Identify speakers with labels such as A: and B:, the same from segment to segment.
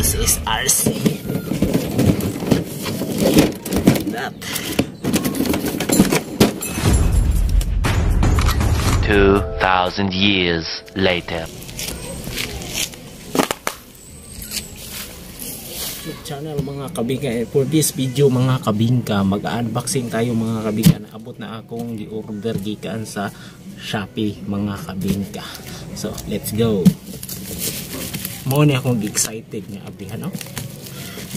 A: This is RC. That.
B: 2,000 years later.
A: Channel mga kabingka, for this video mga kabingka, mag-unboxing tayo mga kabingka. Naabot na akong di-order gikan sa Shopee mga kabingka. So let's go. Mo ni akong excited nga abihan no.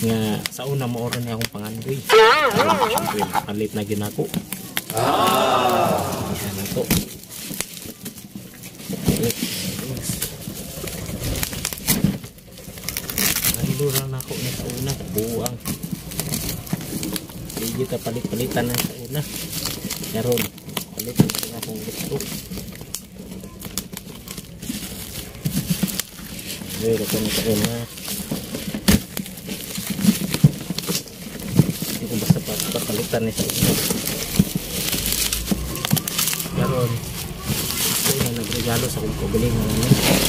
A: Nga sa una mo oras na akong pangandoy. Syempre nakalit na ginako. Yan na to. Lura na ako na sa una, buang hindi kita palit-palitan na sa una karon palitan ko na akong gusto pero kung sa una hindi ko basta palitan na sa una karon ito na nagregalo sa akong pabiling na namin.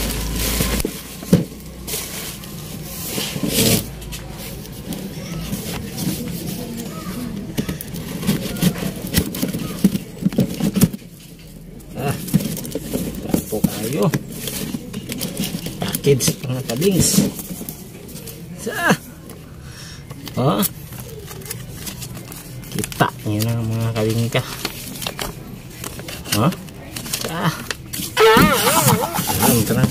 A: Package mga kabings sa kita nyo na mga kabingka teran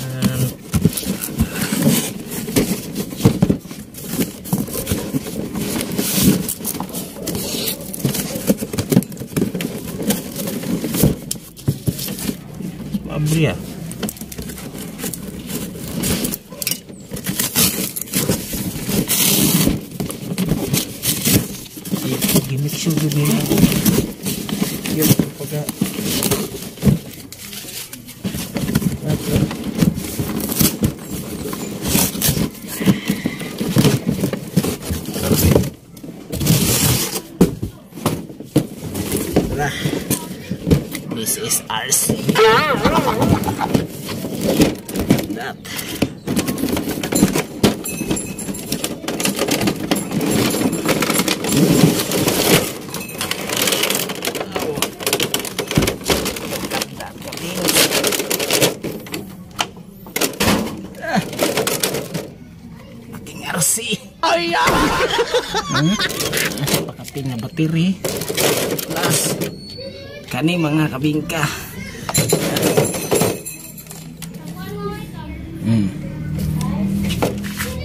A: mabri ya. Gimik siya gawin na yun pagka this is RC. That. RC. Ay! Pakaping na battery. Plus kani mga kabingka.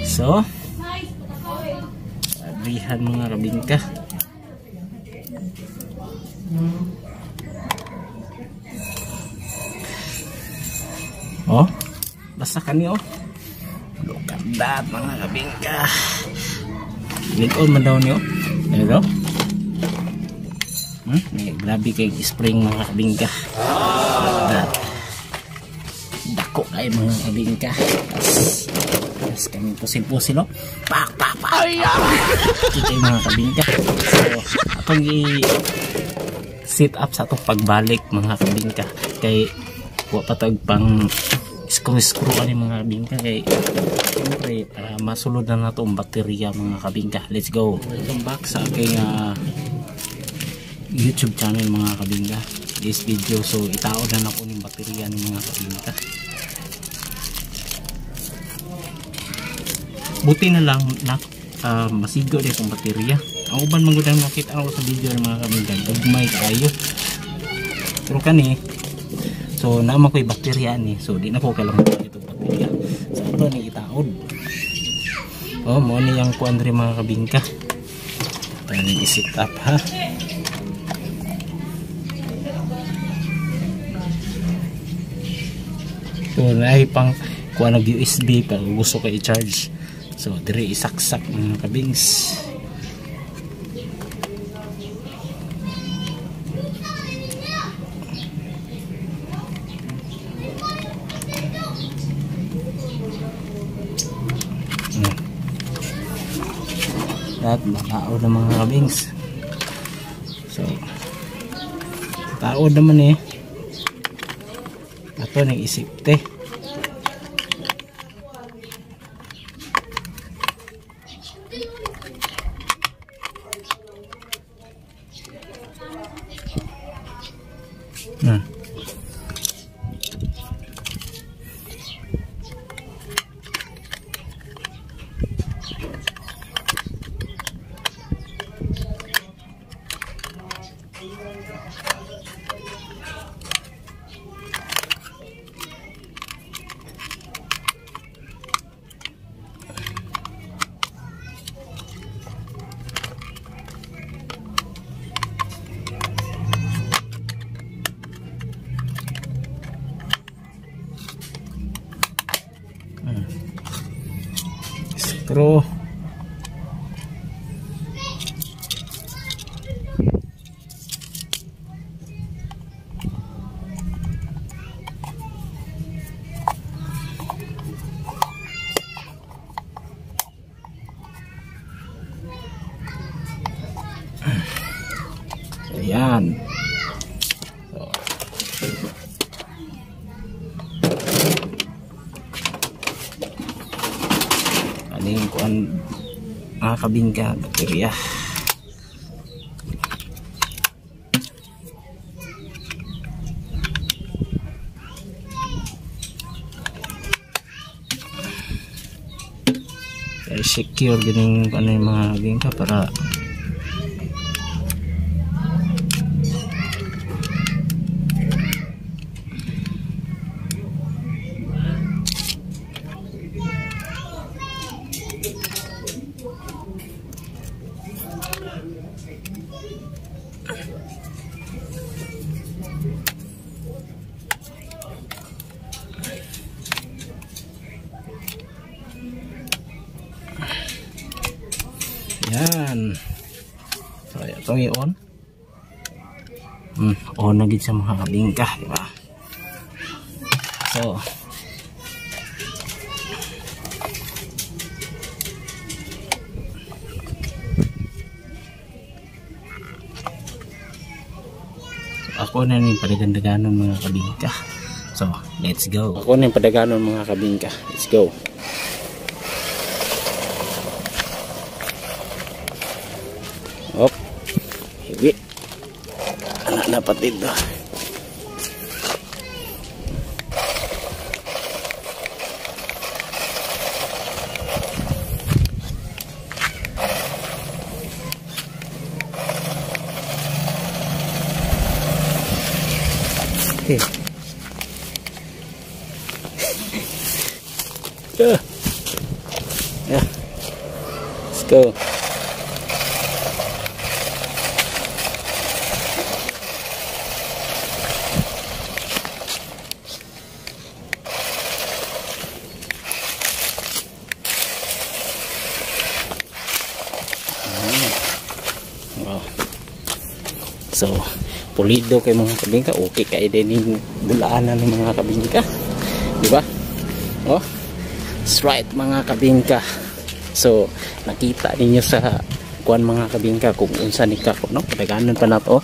A: So, abrihan mga kabingka. Oh, basta kani oh. Kandat mga kabingka. Likod man daw niyo. Pero grabe kay spring mga kabingka. Kandat. Dako kay mga kabingka. Tapos kami pusil-pusil oh. Pak. Kikay mga kabingka. So atong i-sit up sa atong pagbalik mga kabingka. Kay wa patag pang screw ani mga kabingka kay siyempre masulod na nato ang baterya mga kabingka. Let's go. Welcome back sa aking YouTube channel mga kabingka. This video so itaod na ako ng baterya ng mga kabingka. Buti na lang na masigo din itong baterya. Ang uban magudang makita ako sa video ng mga kabingka. Gagmay kayo. Pero kani so naman ko yung baterya ni. So di na ko kailangan itong baterya. So ito ni itaod. Oh, mo ni yung kuandre mga kabingka. Tayo i-set up ha. So naay pang kuha ng USB pag gusto ko i-charge. So dire isaksak mga kabings. At matao na mga kabings. So tao naman eh. Ato nang isipte. Pero ayan. Aning kuan mga kabingka, bakterya. Secure din yung ano yung mga bingka para yan. So ito i-on. On na gid sa mga kabingka, di ba? So ako na yung padagandaganon mga kabingka. So let's go. Ako na yung padaganon mga kabingka. Let's go. Hop. Hiwi. Anak na patid do. Okay. Yeah. Let's go. Wow. So, pulido kay mga kabingka, okay kay din yung dulaanan ng mga kabingka, di ba? Oh, that's right mga kabingka. So, nakita ninyo sa kuan mga kabingka kung unsa ni kako, no? Padaganon pa nato.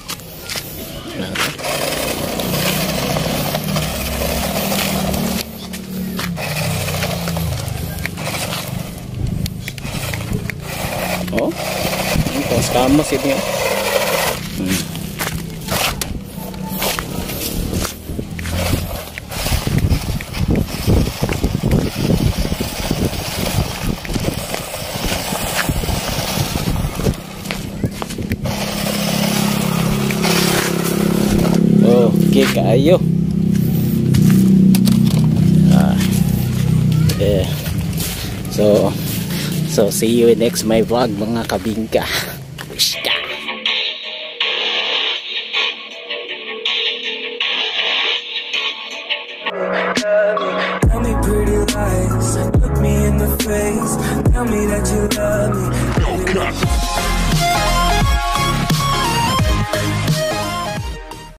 A: Oh, ito skamos ini. Okay kaayo. Yeah. So see you in next my vlog mga kabingka. Wishka. Tell me pretty lies, look me in the face, tell me that you love me.